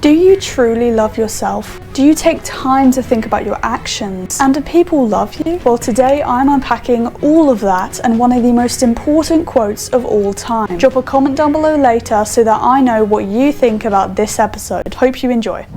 Do you truly love yourself? Do you take time to think about your actions? And do people love you? Well, today I'm unpacking all of that and one of the most important quotes of all time. Drop a comment down below later so that I know what you think about this episode. Hope you enjoy.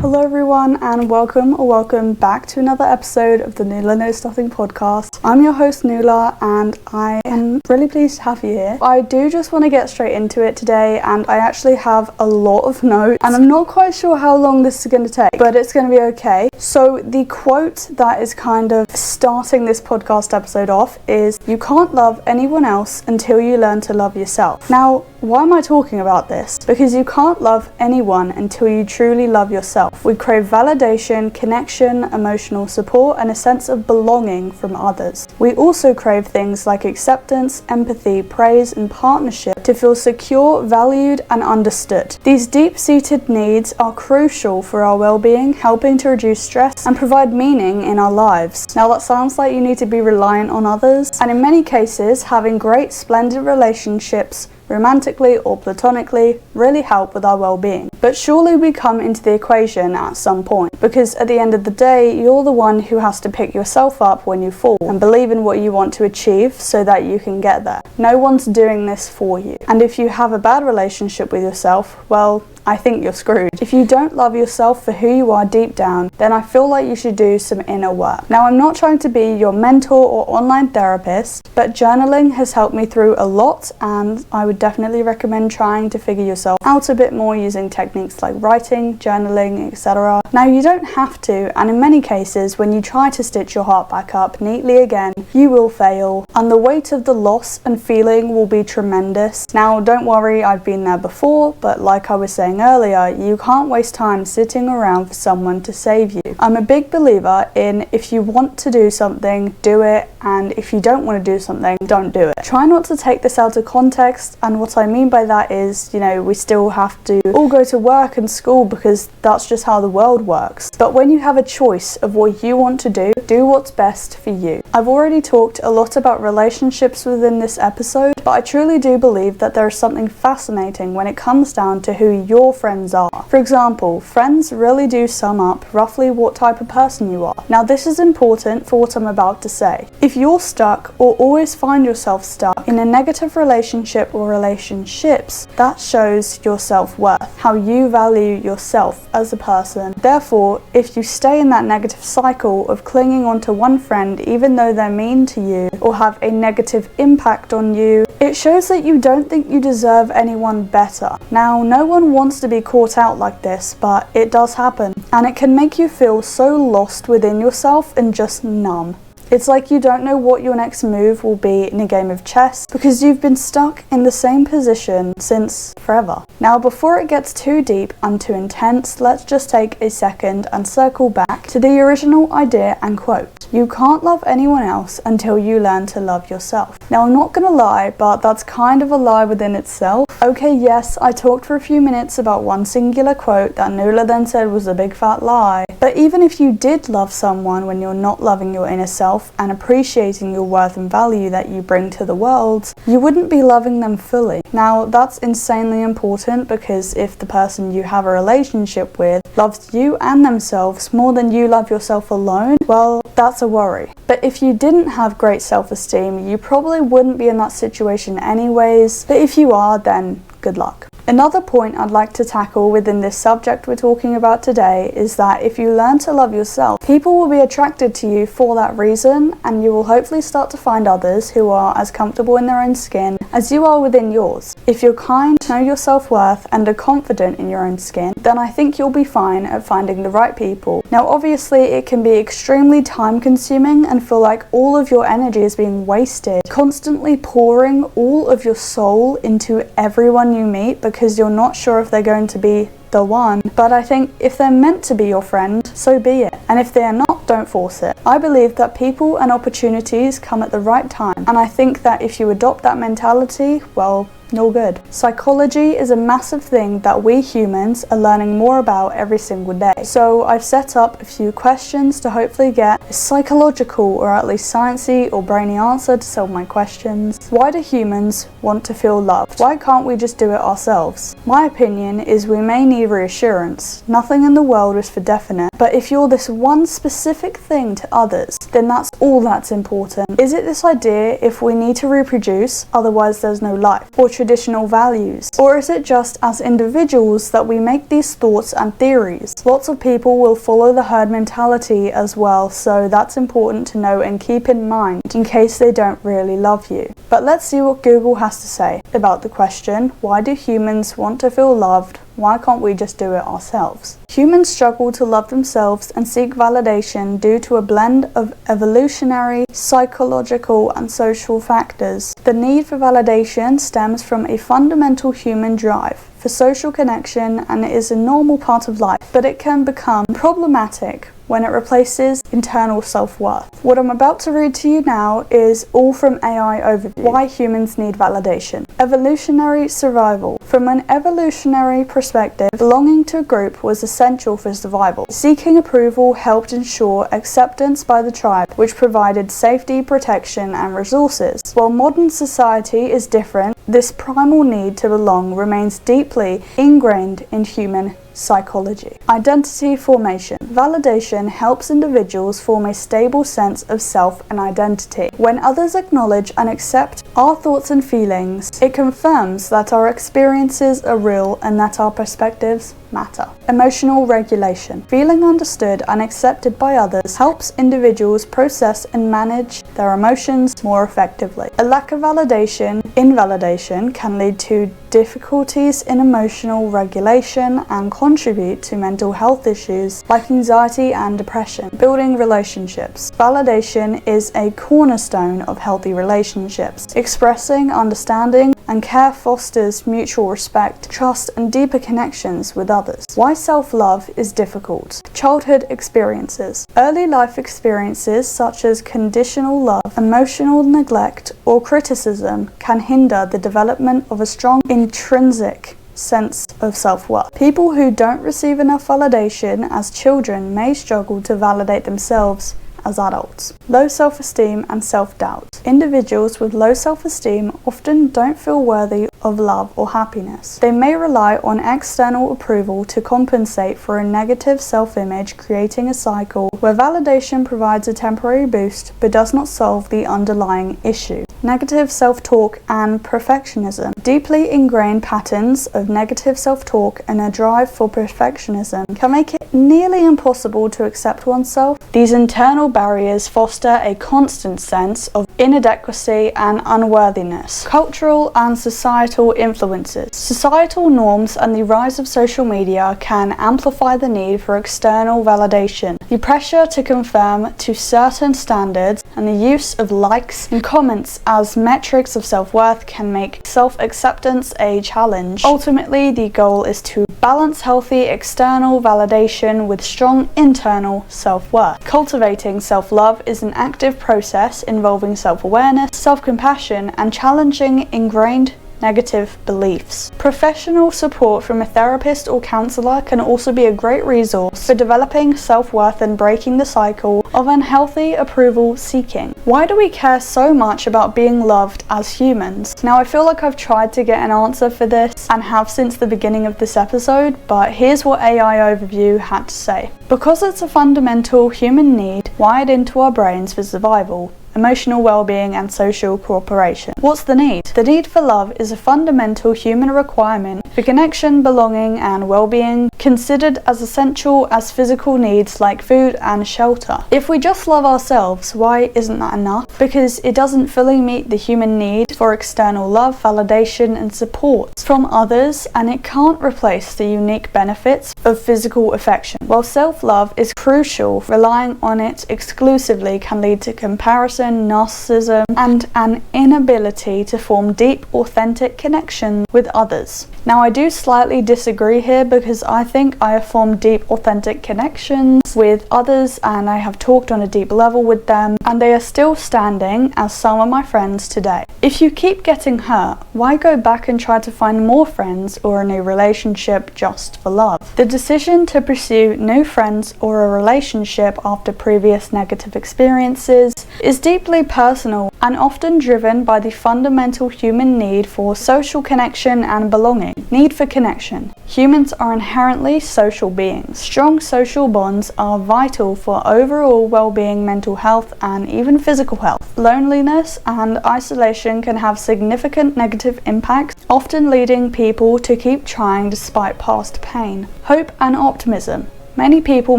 Hello everyone and welcome back to another episode of the Nula Knows Nothing podcast. I'm your host Nula and I am really pleased to have you here. I do just want to get straight into it today, and I actually have a lot of notes and I'm not quite sure how long this is going to take, but it's going to be okay. So the quote that is kind of starting this podcast episode off is, "You can't love anyone else until you learn to love yourself." Now, why am I talking about this? Because you can't love anyone until you truly love yourself. We crave validation, connection, emotional support, and a sense of belonging from others. We also crave things like acceptance, empathy, praise, and partnership to feel secure, valued, and understood. These deep-seated needs are crucial for our well-being, helping to reduce stress and provide meaning in our lives. Now, that sounds like you need to be reliant on others, and in many cases, having great, splendid relationships, romantically or platonically, really help with our well-being. But surely we come into the equation at some point, because at the end of the day, you're the one who has to pick yourself up when you fall and believe in what you want to achieve so that you can get there. No one's doing this for you. And if you have a bad relationship with yourself, well, I think you're screwed. If you don't love yourself for who you are deep down, then I feel like you should do some inner work. Now, I'm not trying to be your mentor or online therapist, but journaling has helped me through a lot, and I would definitely recommend trying to figure yourself out a bit more using techniques like writing, journaling, etc. Now, you don't have to, and in many cases, when you try to stitch your heart back up neatly again, you will fail, and the weight of the loss and feeling will be tremendous. Now, don't worry, I've been there before, but like I was saying earlier, you can't waste time sitting around for someone to save you. I'm a big believer in, if you want to do something, do it, and if you don't want to do something, don't do it. Try not to take this out of context, and what I mean by that is, we still have to all go to work and school because that's just how the world works. But when you have a choice of what you want to do what's best for you. I've already talked a lot about relationships within this episode, but I truly do believe that there is something fascinating when it comes down to who your friends are. For example, friends really do sum up roughly what type of person you are. Now, this is important for what I'm about to say. If you're stuck or always find yourself stuck in a negative relationship or relationships, that shows your self-worth, how you value yourself as a person. Therefore, if you stay in that negative cycle of clinging onto one friend even though they're mean to you or have a negative impact on you, it shows that you don't think you deserve anyone better. Now, no one wants to be caught out like this, but it does happen, and it can make you feel so lost within yourself and just numb. It's like you don't know what your next move will be in a game of chess because you've been stuck in the same position since forever. Now, before it gets too deep and too intense, let's just take a second and circle back to the original idea and quote. You can't love anyone else until you learn to love yourself. Now, I'm not gonna lie, but that's kind of a lie within itself. Okay, yes, I talked for a few minutes about one singular quote that Nula then said was a big fat lie. But even if you did love someone when you're not loving your inner self and appreciating your worth and value that you bring to the world, you wouldn't be loving them fully. Now, that's insanely important because if the person you have a relationship with loves you and themselves more than you love yourself alone, well, that's a worry. But if you didn't have great self-esteem, you probably wouldn't be in that situation anyways. But if you are, then good luck. Another point I'd like to tackle within this subject we're talking about today is that if you learn to love yourself, people will be attracted to you for that reason, and you will hopefully start to find others who are as comfortable in their own skin as you are within yours. If you're kind, know your self-worth, and are confident in your own skin, then I think you'll be fine at finding the right people. Now, obviously, it can be extremely time-consuming and feel like all of your energy is being wasted, constantly pouring all of your soul into everyone you meet because you're not sure if they're going to be the one, but I think if they're meant to be your friend, so be it. And if they are not, don't force it. I believe that people and opportunities come at the right time, and I think that if you adopt that mentality, well, no good. Psychology is a massive thing that we humans are learning more about every single day. So I've set up a few questions to hopefully get a psychological or at least sciencey or brainy answer to solve my questions. Why do humans want to feel loved? Why can't we just do it ourselves? My opinion is we may need reassurance. Nothing in the world is for definite, but if you're this one specific thing to others, then that's all that's important. Is it this idea if we need to reproduce, otherwise there's no life? Or traditional values? Or is it just as individuals that we make these thoughts and theories? Lots of people will follow the herd mentality as well, so that's important to know and keep in mind in case they don't really love you. But let's see what Google has to say about the question, why do humans want to feel loved? Why can't we just do it ourselves? Humans struggle to love themselves and seek validation due to a blend of evolutionary, psychological, and social factors. The need for validation stems from a fundamental human drive for social connection and it is a normal part of life, but it can become problematic when it replaces internal self-worth. What I'm about to read to you now is all from AI Overview. Why humans need validation. Evolutionary survival. From an evolutionary perspective, belonging to a group was essential for survival. Seeking approval helped ensure acceptance by the tribe, which provided safety, protection, and resources. While modern society is different, this primal need to belong remains deeply ingrained in human psychology. Identity formation. Validation helps individuals form a stable sense of self and identity. When others acknowledge and accept our thoughts and feelings, it confirms that our experiences are real and that our perspectives matter. Emotional regulation. Feeling understood and accepted by others helps individuals process and manage their emotions more effectively. A lack of invalidation can lead to difficulties in emotional regulation and contribute to mental health issues like anxiety and depression. Building relationships. Validation is a cornerstone of healthy relationships. Expressing understanding and care fosters mutual respect, trust, and deeper connections with others. Why self-love is difficult. Childhood experiences. Early life experiences such as conditional love, emotional neglect, or criticism can hinder the development of a strong intrinsic sense of self-worth. People who don't receive enough validation as children may struggle to validate themselves as adults. Low self-esteem and self-doubt. Individuals with low self-esteem often don't feel worthy of love or happiness. They may rely on external approval to compensate for a negative self-image, creating a cycle where validation provides a temporary boost but does not solve the underlying issue. Negative self-talk and perfectionism. Deeply ingrained patterns of negative self-talk and a drive for perfectionism can make it nearly impossible to accept oneself. These internal barriers foster a constant sense of inadequacy and unworthiness. Cultural and societal influences. Societal norms and the rise of social media can amplify the need for external validation. The pressure to conform to certain standards and the use of likes and comments as metrics of self-worth can make self-acceptance a challenge. Ultimately, the goal is to balance healthy external validation with strong internal self-worth. Cultivating self-love is an active process involving self-awareness, self-compassion, and challenging ingrained negative beliefs. Professional support from a therapist or counselor can also be a great resource for developing self-worth and breaking the cycle of unhealthy approval seeking. Why do we care so much about being loved as humans? Now, I feel like I've tried to get an answer for this and have since the beginning of this episode, but here's what AI Overview had to say. Because it's a fundamental human need wired into our brains for survival, emotional well-being, and social cooperation. What's the need? The need for love is a fundamental human requirement for connection, belonging, and well-being, considered as essential as physical needs like food and shelter. If we just love ourselves, why isn't that enough? Because it doesn't fully meet the human need for external love, validation, and support from others, and it can't replace the unique benefits of physical affection. While self-love is crucial, relying on it exclusively can lead to comparison, narcissism, and an inability to form deep, authentic connections with others. Now, I do slightly disagree here because I think I have formed deep, authentic connections with others and I have talked on a deep level with them, and they are still standing as some of my friends today. If you keep getting hurt, why go back and try to find more friends or a new relationship just for love? The decision to pursue new friends or a relationship after previous negative experiences is deeply personal and often driven by the fundamental human need for social connection and belonging. Need for connection. Humans are inherently social beings. Strong social bonds are vital for overall well-being, mental health, and even physical health. Loneliness and isolation can have significant negative impacts, often leading people to keep trying despite past pain. Hope and optimism. Many people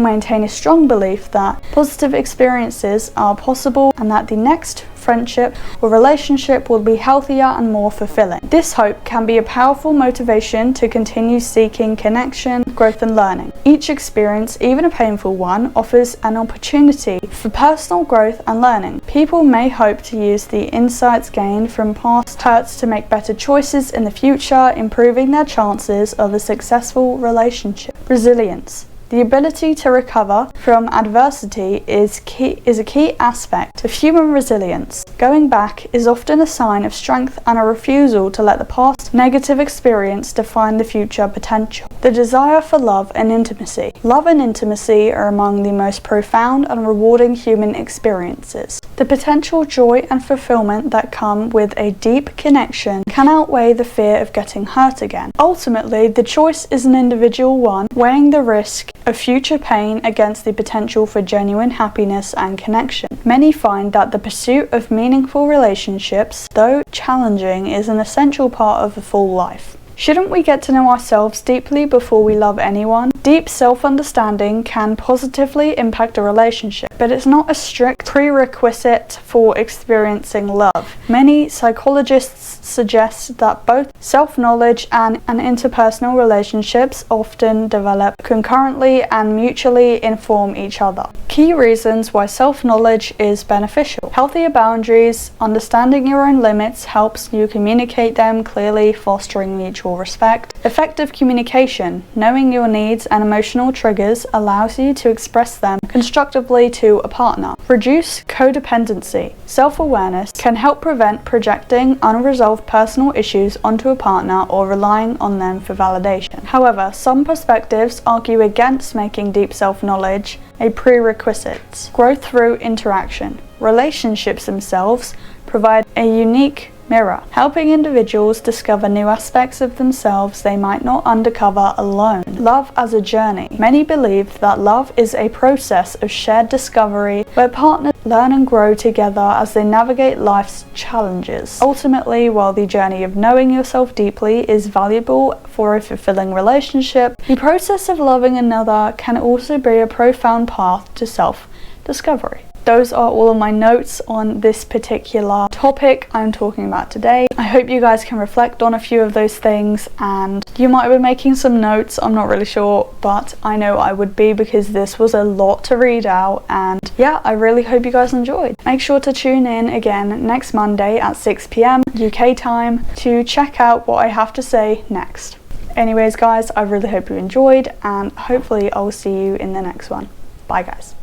maintain a strong belief that positive experiences are possible and that the next friendship or relationship will be healthier and more fulfilling. This hope can be a powerful motivation to continue seeking connection, growth, and learning. Each experience, even a painful one, offers an opportunity for personal growth and learning. People may hope to use the insights gained from past hurts to make better choices in the future, improving their chances of a successful relationship. Resilience. The ability to recover from adversity is a key aspect of human resilience. Going back is often a sign of strength and a refusal to let the past negative experience define the future potential. The desire for love and intimacy. Love and intimacy are among the most profound and rewarding human experiences. The potential joy and fulfillment that come with a deep connection can outweigh the fear of getting hurt again. Ultimately, the choice is an individual one, weighing the risk of future pain against the potential for genuine happiness and connection. Many find that the pursuit of meaningful relationships, though challenging, is an essential part of a full life. Shouldn't we get to know ourselves deeply before we love anyone? Deep self-understanding can positively impact a relationship, but it's not a strict prerequisite for experiencing love. Many psychologists suggest that both self-knowledge and interpersonal relationships often develop concurrently and mutually inform each other. Key reasons why self-knowledge is beneficial. Healthier boundaries. Understanding your own limits helps you communicate them clearly, fostering mutual respect. Effective communication. Knowing your needs and emotional triggers allows you to express them constructively to a partner. Reduce codependency. Self-awareness can help prevent projecting unresolved personal issues onto a partner or relying on them for validation. However, some perspectives argue against making deep self-knowledge a prerequisite. Growth through interaction. Relationships themselves provide a unique mirror, helping individuals discover new aspects of themselves they might not uncover alone. Love as a journey. Many believe that love is a process of shared discovery where partners learn and grow together as they navigate life's challenges. Ultimately, while the journey of knowing yourself deeply is valuable for a fulfilling relationship, the process of loving another can also be a profound path to self-discovery. Those are all of my notes on this particular topic I'm talking about today. I hope you guys can reflect on a few of those things, and you might have been making some notes, I'm not really sure, but I know I would be because this was a lot to read out, and yeah, I really hope you guys enjoyed. Make sure to tune in again next Monday at 6 p.m. UK time to check out what I have to say next. Anyways guys, I really hope you enjoyed, and hopefully I'll see you in the next one. Bye guys.